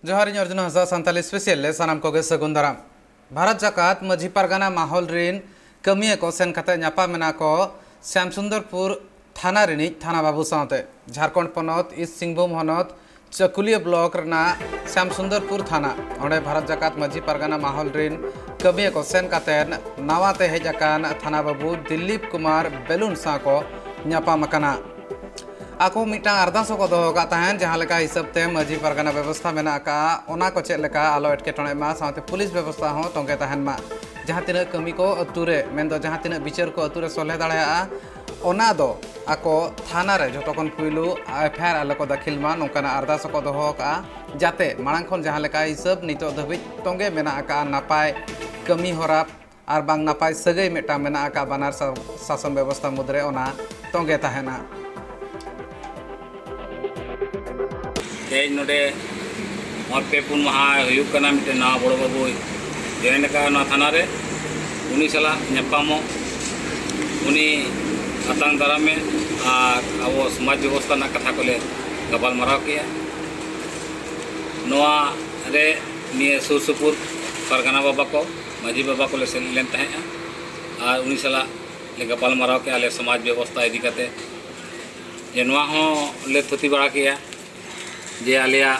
जोहार अर्जुन हंसा सानताली स्पेशल ले सानाम कोगे सगुन दाराम भारत जाकात मझी पारगाना माहौल रिन कमिए को सेन कते न्यापा मेना को श्यामसुंदरपुर थाना रिनी थाना बाबू साथे झारखंड पनत ईस्ट सिंहभूम हनत चकुलिया ब्लॉक रना श्यामसुंदरपुर थाना ओंडे भारत जाकात मझी पारगाना माहौल रिन कमिए को सेन कते नावाते हेजाकान थाना बाबू दिलीप कुमार बेलुन सा को न्यापा मकाना आको मिटा अरदास को दो तहन जहाँ लेका हिसाबते मझी पारगाना व्यवस्था मेना का ओना को चेक लेका आलो एटकेटणे मा साथे पुलिस व्यवस्था हो तोंगे तहन मा जहाँ तीन कमी को अतुरे मेन जहाँ तीन विचार को अतुरे सलहे दाड़ा ओना दो आको थाना रे जतखन पुइलु एफआईआर आलो को दाखिल मा नोंकाना अरदास को दोहो का जाते मांग खन जहाँ लेका हिसाब नितो धबिज तोंगे मेना का नापाय कमी होरा और बांग नापाय सगै मेटा मेना का बानार शासन व्यवस्था मुद्रे ओना तोंगे तहना तेज नोडे पे पुन महा हुयुकना मिटे ना बड़ बाबू जॉइन का थाना रे उनी सला नेपामो उनी आतंक दारा में और अब समाज व्यवस्था ना कथा को ले गपाल माराव किया नोआ रे निये सुर सुपुर पारगाना बाबा को माजी बाबा को ले सेन लेन तहें और उनी सला ले गपाल माराव के आले समाज व्यवस्था इदी कते जे नोआ हो ले थुती बड़ा किया जे आलिया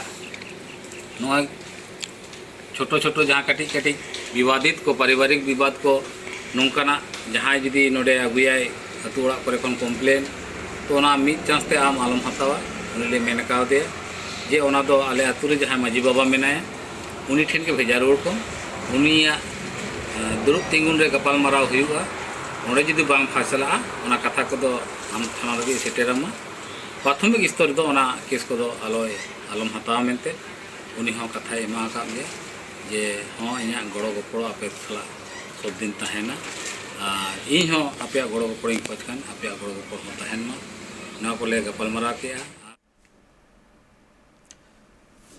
छोटो छोटो जहाँ कटी कटी विवादित को पारिवारिक विवाद को नौकाना जहाँ जुदी नोडे अगुयाय अतु ओड़ा करे खन कम्प्लेन तो ना मिद चांसते आम आलम हतावा उनले मेन कावदे जे ओना दो आले अतु रे जहाँ माजी बाबा मेनाया उनी ठेन के भेजा रोड को उनिया दुरुब तिंगुन रे गपाल माराव हुयुगा ओंडे जुदी बाम फासला ओना कथा को दो आम थाना लगे सेटेरामा प्राथमिक स्तर दो ओना केस को दो आलम हतावा मेनते उनी हो कथा एमा का जे हाँ इना गड़ो गपड़ो आपे सला सब दिन तहना और इन हो आपे गड़ो गपड़ो खोजखान आपे गड़ो गपड़ो तहन मा ना को ले गपल मरा के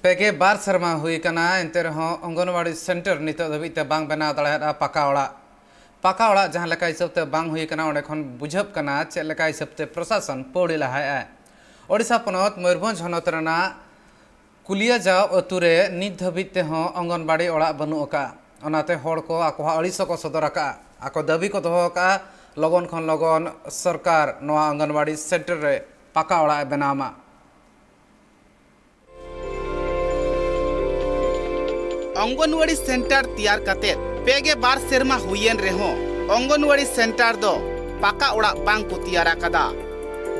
पेगे बार शर्मा हुई कना एंते रहो अंगनवाड़ी सेंटर नित धबिते बांग बना दाड़ा पाका ओड़ा जहाँ लेका हिसाबते बांग हुई कना ओंडे खन बुझब कना चेक लेका हिसाबते प्रशासन पौड़ी लहाय ओडिशा पनत मयूरभंज हनत रना कुलिया जाओ अतुरे नित धबिते हो अंगनवाड़ी ओड़ा बनु का ओनाते होड़ को आको अड़िस को सदर का आको दाबी को दोहो का लगन खन लगन सरकार नोआ अंगनवाड़ी सेंटर रे पाका ओड़ा बनामा अंगनवाड़ी सेंटर तैयार कते पेगे बार सेरमा हुयेन रेहो अंगनवाड़ी सेंटर दो पाका ओड़ा बांग को तैयार आकदा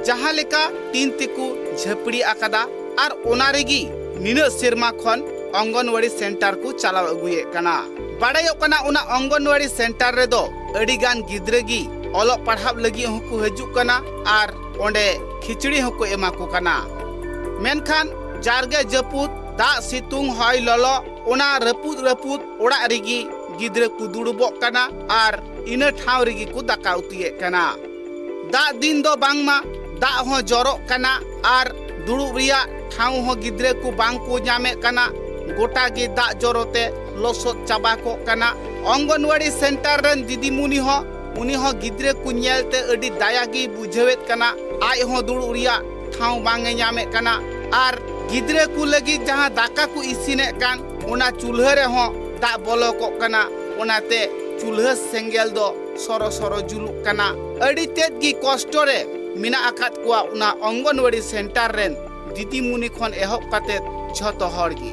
जहाँ लेका तीन तिकु झपड़ी आकदा और ओना रेगी निना सेरमा खन अंगनवाड़ी सेंटर को चलाव अगुए कना बाड़ायो कना उना अंगनवाड़ी सेंटर रे दो अडिगान गिद्रे गी ओलो पढ़ाव लगी हकु हजु कना और ओंडे खिचड़ी हकु एमा को कना मेनखान जारगे जपुत दा सितुंग हय ललो ओना रपुद ओड़ा रेगी गिद्रे को दुड़बो कना और इना ठाव रेगी को दाका उतिए कना दा दिन दो बांगमा दा हो जरो कना और दुड़ुब रिया ठाव हो गिद्रे को बांग को जामे कना गोटा गे दा जरोते लोसोद चाबा को कना अंगनवाड़ी सेंटर रन दीदी मुनी हो उनी हो गिद्रे को नेलते अडी दाया गे बुझेवेत कना आय हो दुड़ुब रिया ठाव बांगे जामे कना और गिद्रे को लगी जहाँ दाका को इसिने कान ओना चूल्हा रे हो दा बोलो को कना ओनाते चूल्हा सेंगेल दो सरो सरो जुलुक कना अडी तेज गी कष्ट रे मिना आकात कुआ उना अंगनवाड़ी सेंटर रेन दीदी मुनि खन एहब काते झतो हर गी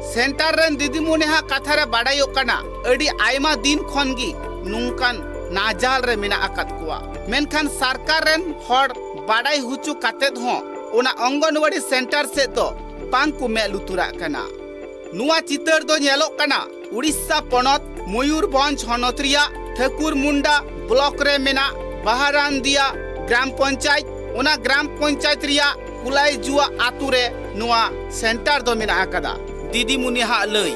सेंटर रेन दीदी मुनि हा कथा रे बाडायो कना अडी आयमा दिन खन गी नुंकान नाजाल रे मिना आकात कुआ मेनखान सरकार रेन हर बाडाई हुचु काते हो उना अंगनवाड़ी सेंटर से तो बांग को मे लुतुरा कना नुआ चितर दो नेलो कना उड़ीसा पनत मयूरभंज हनत रिया ठाकुर मुंडा ब्लॉक रे मेना बहारान दिया ग्राम पंचायत रिया कुलाई जुआ आतु रे नुआ सेंटर दो मेना आकदा दीदी मुनि हा लई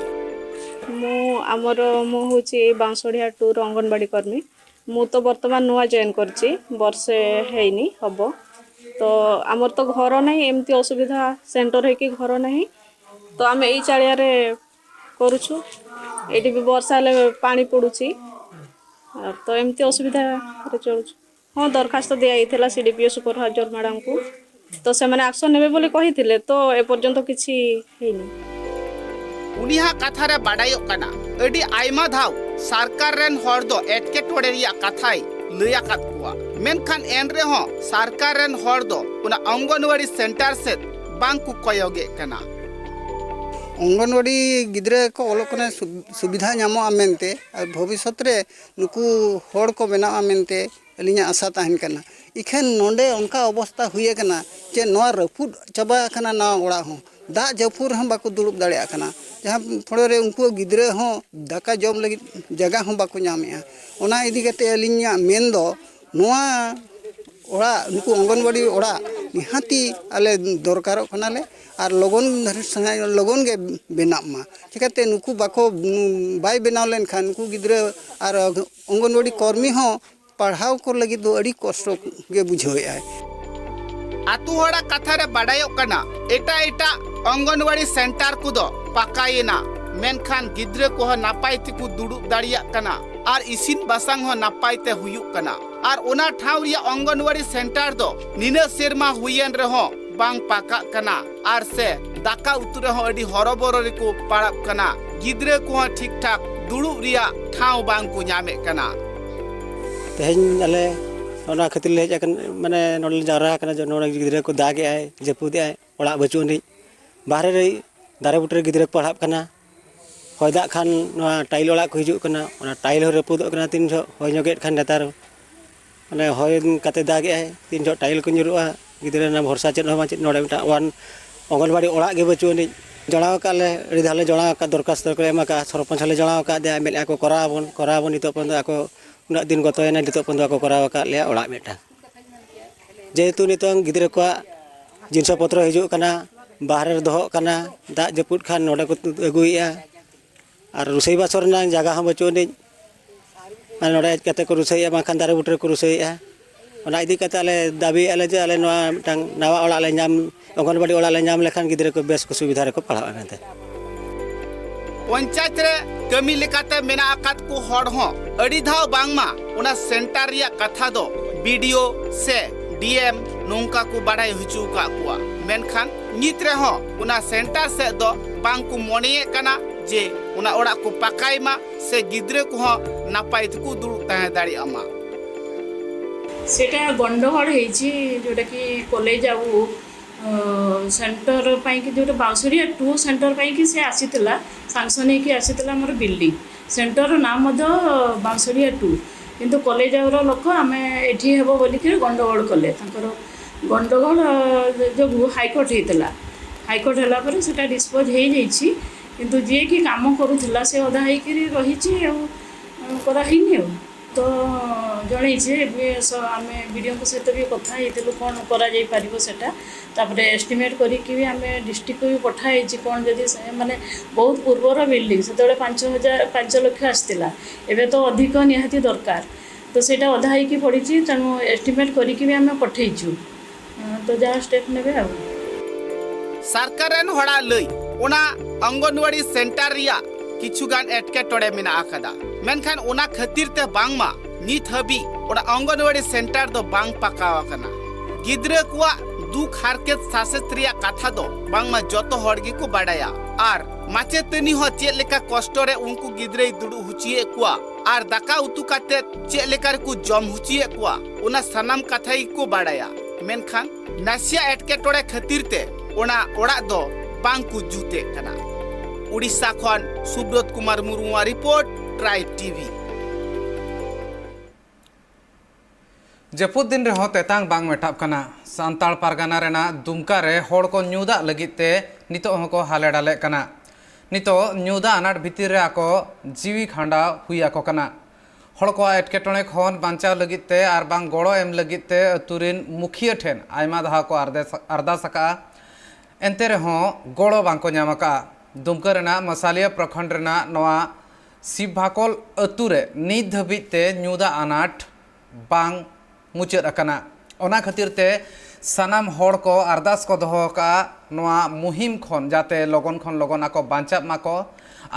मु आमर मु होची बांसोड़िया टूर अंगनवाड़ी कर्मी मु तो वर्तमान नुआ जॉइन करची वर्षे हेनी हबो तो आमर तो घर नहीं एमती असुविधा सेंटर है कि घर नहीं तो आम यही चाड़िया रे करूछु एटी भी वर्षा ले पानी पड़ुची तो एमती असुविधा रे चलुछु हाँ दरखास्त दिया सीडीपीओ सुपरवाइजर मैडम को तो से मैंने एक्शन नेबे बोली कही तो एपर्यंत किसी उनिहा कथा रे बाडायोग कना अडी आयमा धाव सरकार रेन हर दो एटकेटोड़े रिया कथाई लय आकाद कुआ मेनखान एन रे हो सरकार रेन हर दो उना अंगनवाड़ी सेंटर से बांग कु कयोगे कना अंगनवाड़ी गिद्रे को ओलोकने सुविधा नामो मेनते और भविष्य रे नुकु हर को बेना मेनते अलिया आशा तहन कना इखेन नोंडे उनका अवस्था हुए कना जे नवा रफुद चबा कना ना ओड़ा हो दा जफुर हम बाको दुड़ुब दाड़े कना जहाँ फड़े रे उनको गिद्रे हो दाका जम लगी जगह हम बाको नामेआ ओना इदी कते अलिया मेन दो नवा ओड़ा नुकु अंगनवाड़ी ओड़ा निहाती आले दरकारो कनाले और लगन के बेनाब मा चिकाते नुकु बाको बाय बेनाव लेन खान नुकु गिद्रे और अंगनवाड़ी कर्मी हो पढ़ाव को लगी दो अड़ी कष्ट के बुझे आतु हड़ा कथा रे बाडायो कना एटा एटा अंगनवाड़ी सेंटर को दो पकायना मेनखान गिद्रे को हो नापाय तिकु दुड़ुब दाड़िया कना और इसिन बासांग हो नापाय ते हुयुक कना और ओना ठाव रिया अंगनवाड़ी सेंटर दो निना सेरमा हुयन रे हो बांग पाका कना और से दाका उतरे हो अडी हरबरो रे को पाड़ब कना गिद्रे को हो ठीक ठाक दुड़ुब रिया ठाव बांग को न्यामे कना तेहन अले ओना खातिर ले जाकन माने नोल जारा कना जो नोन गिद्रे को दागे आए जपुदे आए ओड़ा बचुनी बाहरे रे दारे बुटरे गिद्रे को पढ़ाब कना होयदा खान नोआ टाइल ओड़ा को हिजु कना ओना टाइल हो रपुद कना तीन जो होय जोगेट खान नेतार माने होय काते दागे आए तीन जो टाइल को nyuruआ गिद्रे ना भरसा चेत हो चेत नोडे मिटा वन अंगनवाड़ी ओड़ा गे बचुनी जणाव काले रि धाले जणाव का दरखास्त को एमा का सरपंच ले जणाव का दे मेल को कराबन नितो पन आको उना दिन गतोयना नितो पन को कराव का ले ओड़ा मेटा जेहेतु नितो गिद्रे को जिनस पत्र हिजु कना बाहर दोहो कना दा जपुद खान नोडे को अगुइया और रुसई बासर ना जगह हम बचुनी माने नोडे कते को रुसई बाखान दारे बुटरे को रुसईया ओना इदी कते आले दाबी आले जे आले नोआ मिटांग नावा ओड़ा ले नाम अंगनवाड़ी ओड़ा ले नाम लेखान गिद्रे को बेस को सुविधा रे को पढ़ावा मेनते पंचायत रे कमी लेकाते मेना आकात को हड़ हो अड़ी धाव बांगमा उना सेंटर रिया कथा दो वीडियो से डीएम नोंका को बाडाय हुचु का कुआ मेनखान नित रे हो उना सेंटर से दो बांग को मोनिए कना जे उना ओड़ा को पकाइमा से गिद्रे को हो नापाय को दुरु ताहे दाड़ी अमा सेटा गंडगोल होइछि जोटा कि कॉलेज आउ सेंटर पाई कि जोटा बाउसरिया 2 सेंटर पाई कि से आसीतला सांक्शन हे कि आसीतला हमर बिल्डिंग सेंटर नाम मध बाउसरिया 2 किंतु कॉलेज आउर लोक आमे एठी हेबो बोली कि गंडगोल कले तांकर गंडगोल जो हाईकोर्ट हेतला हाईकोर्ट हला पर सेटा डिस्पोज हे जाइछि किंतु जे कि काम करूथला से अधा हे कि रहिछि करा हिनी तो जड़े आम वीडियो सहित भी कथा होती कौन कर एस्टिमेट करी आम डिस्ट्रिक्ट भी पठाई कौन जदि माने बहुत पूर्वर बिल्डिंग से 5 लाख आसाला एवं तो अधिक निहाती दरकार तो सेटा अधा हो पड़ी तेणु एस्टिमेट करी आम पठेचु तो जहाँ स्टेप ने सरकार हड़ा लई ओना अंगनवाड़ी सेंटर रिया किछुगान एटकेटोड़े मेना आकादा मेनखान ओना खातिर ते बांगमा नित हबी ओना अंगनवाड़ी सेंटर दो बांग पकावा कना गिद्रे कुआ दुख हारकेत सासेत रिया कथा दो बांगमा जतो हड़गी को बाडाया आर माचेतनी हो चेक लेका कष्ट रे उनको गिद्रे दुडु हुचिए कुआ आर दाका उतु काते चेक लेका को जम हुचिए कुआ ओना सनाम कथाई को बाडाया मेनखान नासिया एटकेटोड़े खातिर ते ओना ओड़ा दो बांग को जुते कना उड़ीसा खन सुब्रत कुमार मुर्मुआ रिपोर्ट ट्राइब टीवी जपुद दिन रे तेतांग बांग मेटाब कना सांताल पारगाना रेना दुमका रे होड़ को न्यूदा लगिते नितो हको हाले डाले कना नितो न्यूदा अनाट भितिर रे आको जीवी खांडा हुई आको कना होड़ को एटकेटोणे खन बांचाव लगिते आर बांग गोड़ो एम लगिते अतुरिन मुखिया ठेन आयमा दहा को अरदास का एंते रेहो गोड़ो बांग को न्यामका दुमका रेना मसालिया प्रखंड रेना नवा शिवभाकोल अतुरे नित धाबिते न्यूदा अनाट बांग मुचाद अकाना ओना खातिर ते सानाम होड़ को अरदास को दोहो का नवा मुहिम खन जाते लगन खन लगन आको बांचाब माको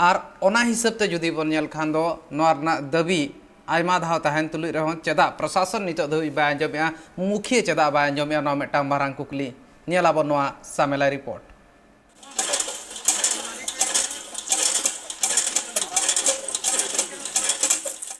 आर ओना हिसाब ते जुदी बन नेल खान दो नवा रना दाबी आयमा धाव तहन तुलुई रहो चेदा प्रशासन नितो धोई बाय अंजमया मुखिया चेदा बाय अंजमया नवा मेटांग मारांग कुकली नेलाबो नवा सामेला रिपोर्ट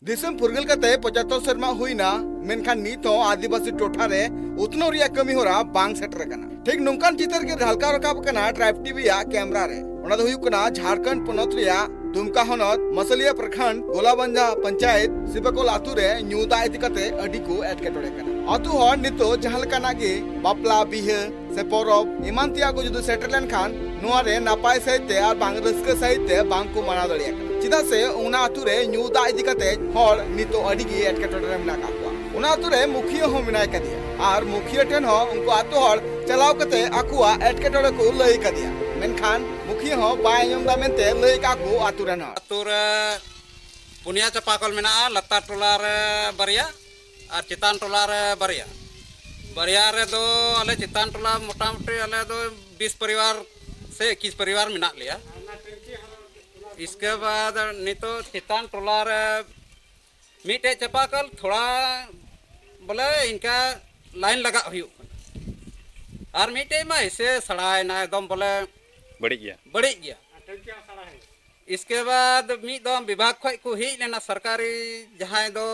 दिसम फुरगल कते 75 सेरमा हुईना मेनखान नीत हो आदिवासी टोठा रे उतनो रिया कमी होरा बांग सेटर कना ठीक नोंकान चितर के हल्का रकाब कना ट्राइब टीवी या कैमरा रे ओना दो हुई कना झारखंड पोनत रिया दुमका हनत मसलिया प्रखंड गोलाबंजा पंचायत सिबकोल आतु रे न्यूदा इति कते अडी को एटकेटोड़े कना आतु हर नितो जहां लकाना गे बापला बिहे से परब इमान तिया को जुदु सेटल लेन खान नुआ रे नापाय सहिते आर बांग रस्क सहिते बांग को मना दड़िया कना चिदा से उना आतु रे न्यूदा इति कते हर नितो अडी गे एटकेटोड़े रे मिना काकुआ उना आतु रे मुखिया हो मिनाय कदिया आर मुखिया ठेन हो उनको आतु हर चलाव कते आकुआ एटकेटोड़े को लई कदिया मेनखान मुखिया हो बाय यम दा मेनते लई काकु आतु रे न आतुर पुनिया चापाकल मेना लत्ता टोलार बारिया और चितान टोलार बारिया बारिया रे दो अले चितान टोला मोटामुटी अले दो 20 परिवार से 21 परिवार मेना लिया। इसके बाद नितो चितान टोलार मीटे चापाकल थोड़ा बोले इनका लाइन लगा हुई और मीटे में ऐसे सड़ाए ना एकदम बोले बढ़ी गया। इसके बाद मिदम विभाग खय को ही लेना सरकारी जहां दो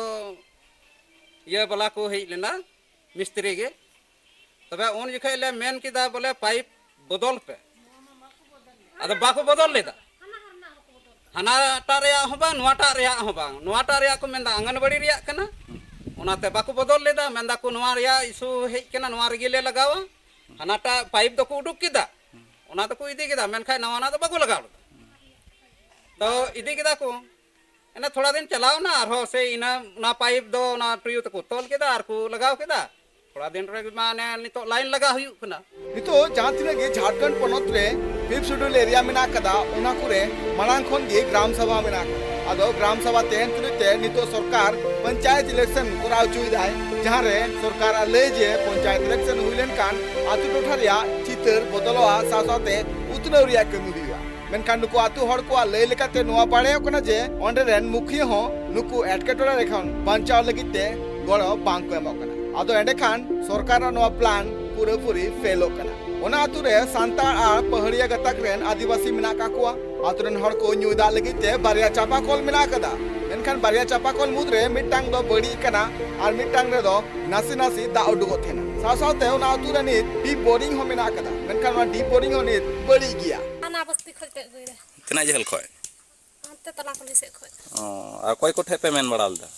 ये वाला को ही लेना मिस्त्री के तबे उन जखे ले मेन किदा बोले पाइप बदल पे अद बाको बदल लेदा हनाटा रे होबा नुआटा रे होबा नुआटा रे को मेंदा आंगनबाड़ी रे कना ओनाते बाको बदल लेदा मेंदा को नुआ रे इशू हे कना नुआ रे ले लगावा हनाटा पाइप दो को उडुक किदा ओना तो को इदी किदा मेनखाय नवाना तो बाको लगाव तो इदी किदा को एना थोड़ा दिन चलाओ ना आरो से इना ना पाइप दो ना ट्रियो तो तोल केदा आर को लगाव केदा थोड़ा दिन रे माने नितो लाइन लगा हुई कना नितो जहां तिना गे झारखंड पोनत रे 5th शेड्यूल एरिया मेना कदा ओना कुरे मालांग खन गे ग्राम सभा मेना आदो ग्राम सभा तेन तुते नितो सरकार पंचायत इलेक्शन कराव चुइदाय जहां रे सरकार ले जे पंचायत इलेक्शन हुइलेन कान आतु टोठा रिया चितर बदलवा सासाते उतनो रिया कमी हुइया मेनखान नुकु आतु हड़ को ले लेकाते नुआ पाड़े कना जे ओंडे रेन मुखिया हो नुकु एटकेटोड़ा रेखन बांचाव लगिते गड़ो बांग को एमो कना आदो एंडे खान सरकार नुआ प्लान पूरे पूरी फेल कना ओना आतु रे सांतार आर पहाड़िया गतक रेन आदिवासी मेना काकुआ आतु रेन हड़ को न्यूदा लगिते बारिया चापा कॉल मेना कदा मेनखान बारिया चापा कॉल मुद्रे मिटांग दो बड़ी कना आर मिटांग रे दो नासी नासी दा उडुगो थेना सासाते ओना आतु रे नित डीप बोरिंग हो मेना कदा मेनखान वा डीप बोरिंग हो नित बड़ी गिया आना बस्ती खोजते गइरे तना जहल खय अंते तला पुलिस से खोज आ कोई कोठे पे मेन बड़ाल दा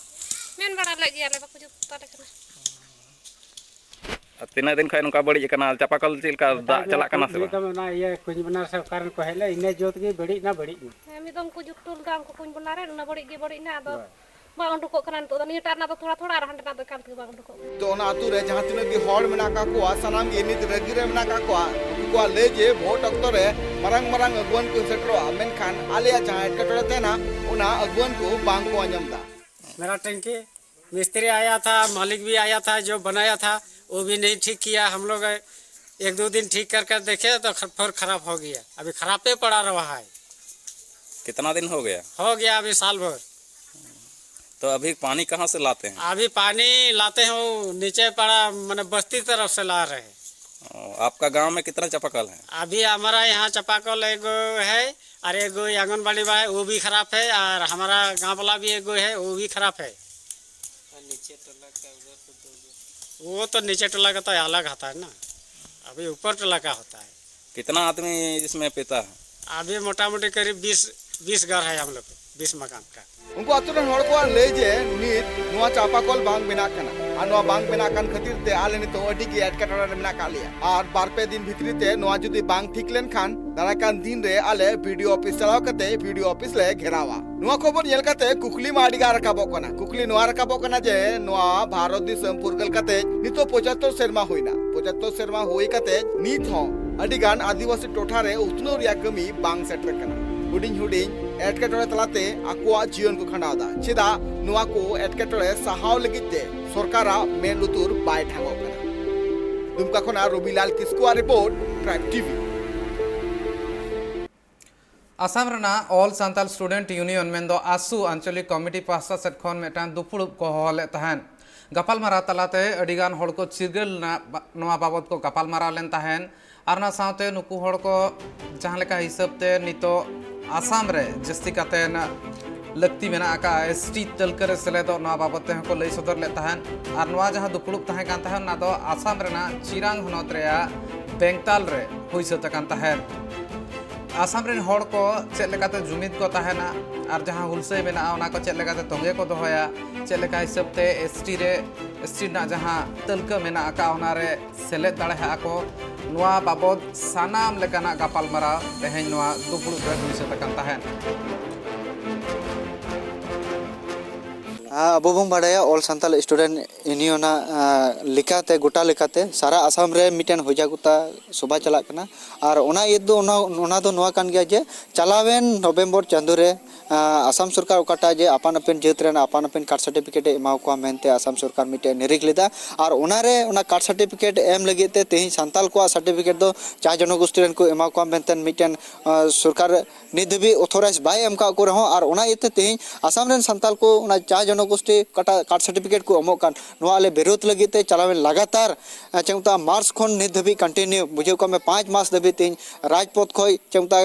मेन बड़ा लगी आले बाकु जो ताले कना तीना दिन खय नुका बड़ी कना चापाकल चिलका दा चला कना से तो ना ये कुछ बना सब कारण को हेले इने जोत के बड़ी ना मी दम को जुटुल गाम को कुछ बना रे ना बड़ी ना दो बा उंडु को कना तो नी टार ना तो थोड़ा थोड़ा रहन ना तो काल के बा उंडु को तो ओना आतु रे जहां तिना गे हड़ मेना काकुआ सनाम गे नित रगी रे मेना काकुआ को ले जे वोट अक्तो रे मरंग मरंग अगवन को सेटरो मेनखान आलिया जहां एटकेटोड़े तेना ओना अगवन को बांग को अंजमदा मेरा टंकी मिस्त्री आया था मालिक भी आया था जो बनाया था वो भी नहीं ठीक किया हम लोग 1-2 दिन ठीक कर देखे तो फिर खराब हो गया अभी खराब पे पड़ा रहा है कितना दिन हो गया अभी साल भर तो अभी पानी कहाँ से लाते हैं अभी पानी लाते हैं नीचे पड़ा मैंने बस्ती तरफ से ला रहे हैं आपका गांव में कितना चापाकल है अभी हमारा यहाँ चापाकल एगो है और एगो आंगनबाड़ी बा है वो भी खराब है और हमारा गाँव वाला भी एगो है वो भी खराब है वो तो नीचे टोला का तो अलग आता है ना अभी ऊपर टोला का होता है कितना आदमी इसमें पीता है अभी मोटा मोटी करीब 20 घर है हम लोग 20 मकान का उनको आतुरन हड़ को ले जे नित नुआ चापाकल बांग बेना कना आ नुआ बांग बेना कान खातिर ते आले नि तो अडी के एटकेटोड़ा रे मेना कालिया और 2-3 दिन भितरी ते नुआ जुदी बांग ठीक लेन खान दाराकान दिन रे आले वीडियो ऑफिस चलाव कते वीडियो ऑफिस ले घेरावा नुआ खबर नेल कते कुकली माडी गा रकाबो कना कुकली नुआ रकाबो कना जे नुआ भारत दिसम पुरगल कते नितो 75 शर्मा होइना 75 शर्मा होई कते नित हो अडी गान आदिवासी टोठा रे उतनो रिया कमी बांग सेटर कना हुडिंग हुडिंग एटकेटोड़े तलाते आकुआ जीवन को खंडावदा चेदा नुआ को एटकेटोड़े साहाव लगिते सरकारा मेन लुतुर बाय ठांगो कना दुमका खना रविलाल किस्कुआ रिपोर्ट ट्राइब टीवी आसाम रना ऑल सांताल स्टूडेंट यूनियन मेंदो आसु आंचलिक कमिटी पास्ता सेट खन मेटान दुपुड़ुब को होले तहन गपालमारा तलाते अडिगान हड़ को चिरगल नवा बाबत को गपालमारा लेन तहन आरना सावते नुकु हड़ को जहां लेका हिसाब ते नितो आसाम रे जस्ती कातेन लगती मेना आका एसटी तलका रे सेलेदो नवा बाबत ते को लई सदर ले तहन आर नवा जहां दुपुड़ुब तहां कान तहन ना दो आसाम रेना चिरांग हनोत रेया बेंगताल रे हुई सत कान तहन आसाम रेन हड़ को चेक लेकाते जुमिद को तहना और जहां हुलसई मेना ओना को चेक लेकाते तोंगे को दोहया चेक लेका हिसाब ते एसटी ना जहां तलका मेना आका ओना रे सेलेद दाड़े हा को नवा बाबद सानाम लेकाना गापाल मारा तेहेन नवा दुपुड़ुब रे हुई सत कान तहन अब बन बाड़ाया ऑल संताल स्टूडेंट यूनियन लेकाते गोटा लेकाते सारा आसाम रे मिटन होजागुता सभा चलाक कना और ओना ये दो ओना दो नोआ कान गया जे चलावेन नवंबर चांदो रे आसाम सरकार ओकाटा जे आपान अपन जेत रे आपान अपन कार्ड सर्टिफिकेट एमाव को मेनते आसाम सरकार मिटे निरिक लेदा और ओना रे ओना कार्ड सर्टिफिकेट एम लगिते तेही संताल को सर्टिफिकेट दो चा जनगोष्ठी रेन को एमाव को मेनते मिटन सरकार निधबी ऑथराइज बाय एम का को रहो और ओना येते तेही आसाम रेन संताल को ओना चा गोष्ठी कटा कार्ड सर्टिफिकेट को एमो कान नोआले विरोध लगिते चलावे लगातार चेमता मार्च खन नित धबी कंटिन्यू बुझे को में 5 मास धबी तीन राजपथ खोय चेमता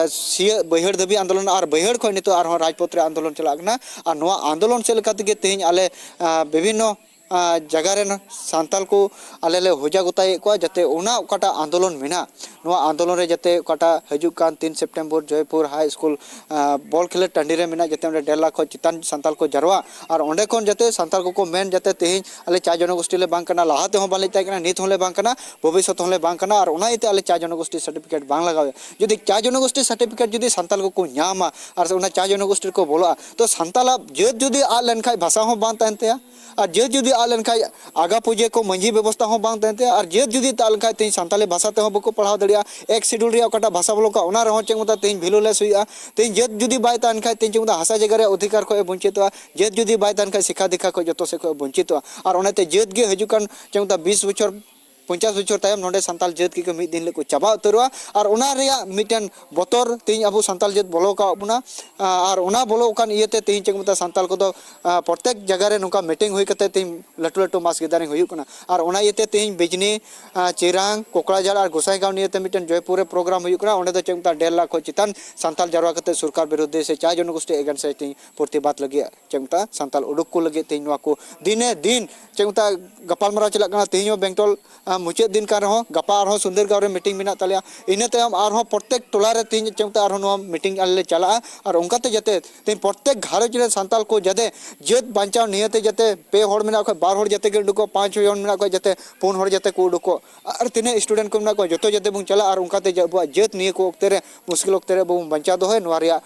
सिया बहिड़ धबी आंदोलन और बहिड़ खोय नितो आर राजपथ रे आंदोलन चलागना और नोआ आंदोलन से लेकाते के तेज आले विभिन्न जगह रेन सांताल को आले ले होजा गोताए को जते ओना ओकाटा आंदोलन मेना नोआ आंदोलन रे जते ओकाटा हजुक कान 3 सितंबर जयपुर हाई स्कूल बॉल खेल टांडी रे मेना जते 1.5 लाख चितान सांताल को जरवा और ओंडे कोन जते सांताल को मेन जते तेज आले चा जनगोष्ठी ले बांग कना लाहाते हो बाले ताय कना नित होले बांग कना भविष्यत होले बांग कना और ओना इते आले चा जनगोष्ठी सर्टिफिकेट बांग लगावे जदि चा जनगोष्ठी सर्टिफिकेट जदि सांताल को न्यामा और ओना चा जनगोष्ठी को बोला तो सांताला जेत जदि आ लेन खाय भाषा हो बांग तानते और जेत जदि आ लेन खाय आगा पूजे को मंजी व्यवस्था हो बांग तानते और जेत जदि ताल खाय तेज सांताली भाषा ते हो बको पढ़ाव दड़िया एक शेड्यूल रे ओकाटा भाषा बोलो का ओना रहो चेंगता तेज भिलुलेस हुआ तेज जेत जदि बाय तान खाय तेज चेंगता हासा जगह रे अधिकार को वंचितवा जेत जदि बाय तान खाय शिक्षा दीक्षा को जतो से को वंचितवा और ओनाते जेत गे हजुकान चेंगता 20 बछर 50 बछर तायम नोडे संताल जेत की मिद दिन ले को चाबा उतरवा और ओना रिया मिटन बतर तेज अब संताल जेत बोलो का बुना और ओना बोलो कान इयते तेज चेंगता संताल को प्रत्येक जगह रे नुका मीटिंग हुई कते तेज लटू लटू मास गेदारिंग हुई कना और ओना इयते तेज बिजनी चिरांग कोकड़ाझाड़ और गोसाईगांव नियते मिटन जयपुर रे प्रोग्राम हुई कना ओंडे दो चेंगता 1.5 लाख चितान संताल जरवा कते सरकार विरुद्ध से चा जनगोष्ठी एगेन से तेज प्रतिबाद लगे चेंगता संताल उडुक को लगे तेज नवा को दिने दिन चेंगता गपालमाराव चला कना तेज बेंगटोल मुचाद दिन का रहो गपा आरो सुंदरगांव रे मीटिंग मेना तलिया इने तयम आरो प्रत्येक टोला रे तीन चेंगता आरो नो मीटिंग आले चला और उनकाते जते तीन प्रत्येक घारज रे संताल को जदे जेत बांचाव नियते जते पे होड़ मेना को 12 होड़ जते के उडुको 5 होड़ मेना को जते 4 होड़ जते को उडुको और तिने स्टूडेंट को मेना को जतो जते बुन चला और उनकाते जब जेत निये को ओक्ते रे मुश्किल ओक्ते रे बुन बांचा दो है नवारिया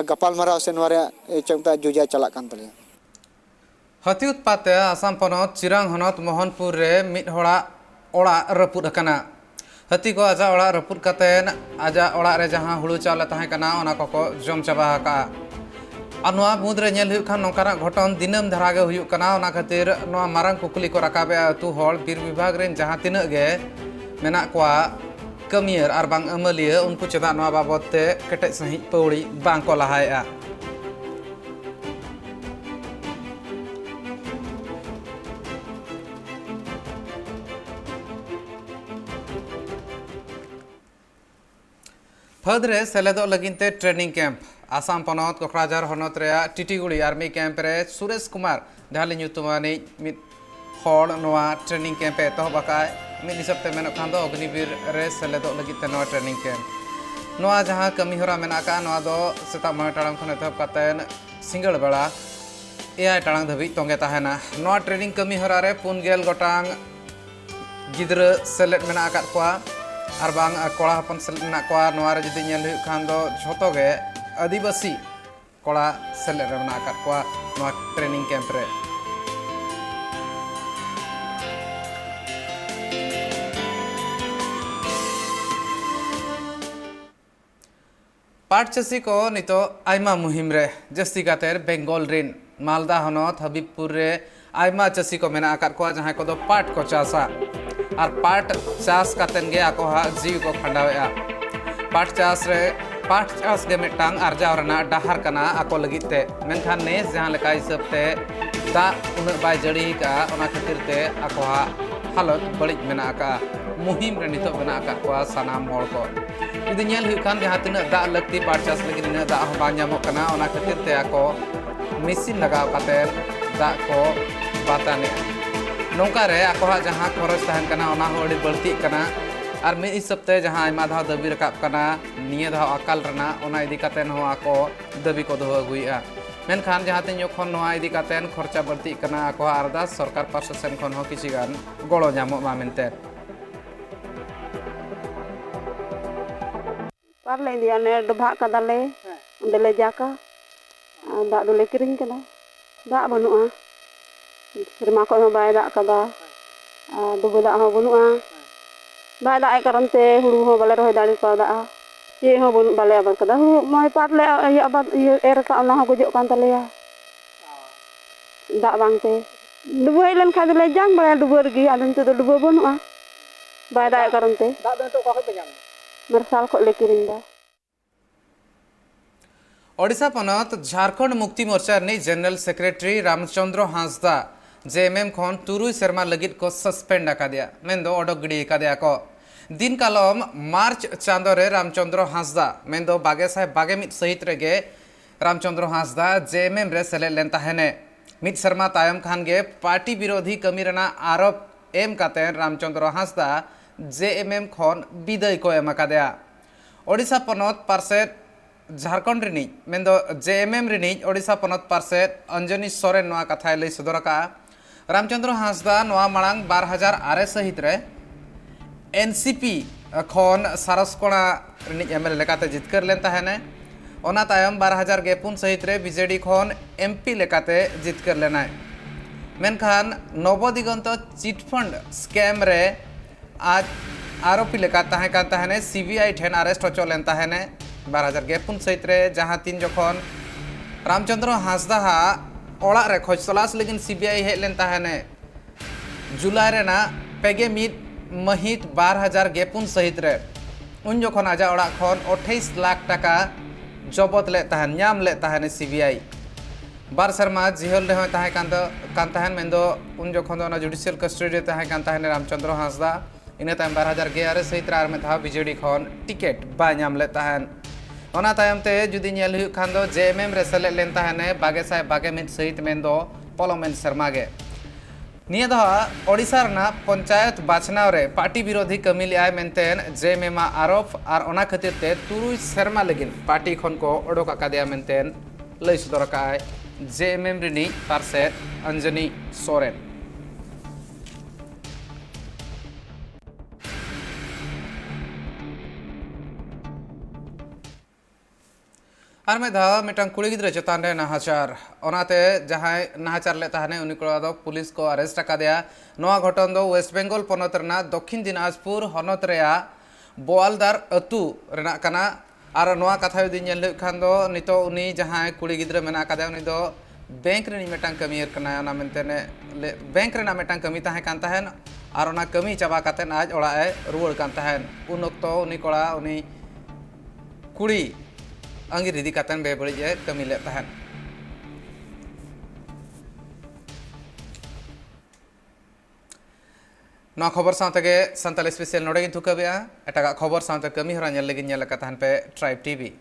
गपाल मारा से नवारिया चेंगता जुजा चला कान तलिया हती उत्पाते आसाम पनत चिरांग हनत मोहनपुर रे मिड होड़ा ओड़ा रपुद कना हती को आजा ओड़ा रपुद कतेन आजा ओड़ा रे जहां हुड़ू चावले ताहे कना ओना को जम चाबा का अनवा मुद रे नेल हुयु खान नोकाना घटन दिनम धरागे हुयु कना ओना खातिर नोआ मारंग कुकुली को रकाबे अतु होड़ बीर विभाग रेन जहां तिना गे मेना कोआ कमियर आर बांग अमलिया उनको चेदा नोआ बाबत ते केटे सही पौड़ी बांग को लहाया फदरे सेलेदो लगिनते ट्रेनिंग कैंप आसाम पनत कोकराझार हनत रे टिटीगुड़ी आर्मी कैंप रे सुरेश कुमार ढाली ᱧᱩᱛᱩᱢᱟᱱᱤ मिद हड़ नोआ ट्रेनिंग कैंप एतहबाकाय मिद हिसाबते मेन खान दो अग्निवीर रे सेलेदो लगिते नोआ ट्रेनिंग कैंप नोआ जहां कमी होरा मेना का नोआ दो सेता 9 टाड़ाम खन एतहब कातेन सिंगल बेला 9 टाड़ाम धबी तोंगे ताहेना नोआ ट्रेनिंग कमी होरा रे 9 गोटांग गिद्र सेलेद मेना आकात कोआ और बांग कोड़ा हपन सेलेद मेना कोआ नोआ रे जदि नेल हुयु खान दो झोतो गे आदिवासी कोड़ा सेलेद रे मेना आकात कोआ नोआ ट्रेनिंग कैंप रे पाट चासी को नितो आयमा मुहिम रे जस्ती कातेर बेंगल रिन मालदा हनत हबीबपुर रे आयमा चासी को मेना आकात कोआ जहां को दो पाट को चासा और पाट चास कातेन गे आको हा जीव को खंडावेआ पाट चास गे मिटांग आरजाव रना डाहार कना आको लगिते मेनखान नेस जहां लेका हिसाबते दा उन बाय जड़ी का ओना खातिर ते आको हा हालत बड़ी मेना का मुहिम रे नितो मेना आकात कोआ सनाम होड़ को जुदी नेल हुई खान जहाँ तिना दा लगती पाट चास लगी ina दा हो बांग nyamok kana ona khatir te ako mesin lagaw katen दा को बाताने नौका रे ako ha जहाँ खरच tahan kana ona ho adi balti kana और मिद हिसाबते जहाँ आयमा धाव दाबी रकाब कना निये धाव अकाल रना ओना इदी कातेन हो आको दाबी को दोहो अगुइया मेनखान जहाँ तीन जोखन नोआ इदी कातेन खर्चा बढ़ती कना आको अरदास सरकार पार्श्व सेन खन हो किछि गान गड़ो ᱧᱟᱢᱚᱜ मा मेनते पारले दिया ने डोभा कदाले उंडेले जाका दाग दोले किरिंग कदा दाग बनुआ सेरमा खय हो बाय दाग कदा दुबो दाग हो बनुआ बाय दाग कारण ते हुड़ू हो बाले रहे दाड़ी को दाग चे हो बनु बाले आबाद कदा हुड़ू मय पारले आबाद एर का ओना हो गुजो कान तलेया दाग बांगते दुबो हेय लन खा दोले जांग बाय दुबो रगी आदन ते दुबो बनुआ बाय दाग कारण ते दाग दो तो का खय बेजाम मरसाल को ले किरिंग दा ओडिशा पनत झारखंड मुक्ति मोर्चा नि general secretary Ramchandra Hansda JMM खन तुरुई शर्मा लगित को सस्पेंड आकादिया मेंदो ओडक गिडी आकादिया को दिन कालम मार्च चांदो रे रामचंद्र हांसदा मेंदो बागे साहेब बागे मित सहित रेगे रामचंद्र हांसदा जेएमएम रे सेले लेन ताहेने मित शर्मा तायम खान गे पार्टी विरोधी कमी रना आरोप एम काते रामचंद्र हांसदा जेएमएम खन विदाय को एम आकादिया ओडिशा पनत पार्सेट झारखंड रिनी मेंदो जेएमएम रिनी ओडिशा पनत पार्सेट अंजनी सोरेन नोआ कथा लई सदरका रामचंद्र हांसदा नोआ मांग 2008 सहित रे एनसीपी खन सारसकोणा रिनी एमएलए लेकाते जितकर लेन ताहेने ओना तायम 2004 सहित रे बीजेडी खन एमपी लेकाते जितकर लेनाय मेनखान नवदिगंत चिटफंड स्कैम रे आज आरोपी लेका ताहे कान ताहेने सीबीआई ठेन अरेस्ट होचो लेन ताहेने 2004 सहित रे जहाँ तीन जखन रामचंद्र हांसदा हा ओड़ा रे खोज तलाश लेकिन सीबीआई हेज लेन ताहेने जुलाई रेना पेगे मिद महित 2004 सहित रे उन जखन आजा ओड़ा खन 28 लाख टाका जबत ले ताहेन ᱧᱟᱢ ले ताहेने सीबीआई बार शर्मा जिहल रे ताहे कान ताहेन मेंदो उन जखन दो जुडिशियल कस्टडी रे ताहे कान ताहेने रामचंद्र हांसदा इना तायम 2011 सहित रे आर में था बीजेडी खन टिकट बा ᱧᱟᱢ ले ताहेन ओना तायम ते जुदी नेल हुई खान दो जेएमएम रे सेले लेन ताहेने बागे साहेब बागे मित सहित मेंदो पलोमेन शर्मा गे निया दो ओडिशा रना पंचायत बाछनाव रे पार्टी विरोधी कमी लियाय मेंतेन जेएमएम आरोप आर ओना खातिर ते तुरुई शर्मा लेगिन पार्टी खन को ओडोक आकादिया मेंतेन लई सदरकाय जेएमएम रिनी पार्सेट अंजनी सोरेन और में धा मिटन कुड़ी गिद्रे चेतान रे नाहाचार ओनाते जहां नाहाचार ले ताहने उनी कोड़ा दो पुलिस को अरेस्ट आकादिया नोआ घटन दो वेस्ट बेंगल पनत रना दक्षिण दिनाजपुर हनत रेया बोआलदार अतु रेना कना और नोआ कथा यदि नेल खान दो नितो उनी जहां कुड़ी गिद्रे मेना आकादिया उनी दो बैंक रे मिटन कमियर कना ओना मेनतेने बैंक रे ना मिटन कमी ताहे कान ताहेन और ओना कमी चाबा कातेन आज ओड़ा ए रुवाड़ कान ताहेन उन ओक्तो उनी कोड़ा उनी कुड़ी अंगिर इदी कातन बेबड़ी जे कमी ले ताहन ना खबर साथ के संताल स्पेशल नोडे थुकबिया एटा खबर साथ कमी हरा नेल लगी नेल का ताहन पे ट्राइब टीवी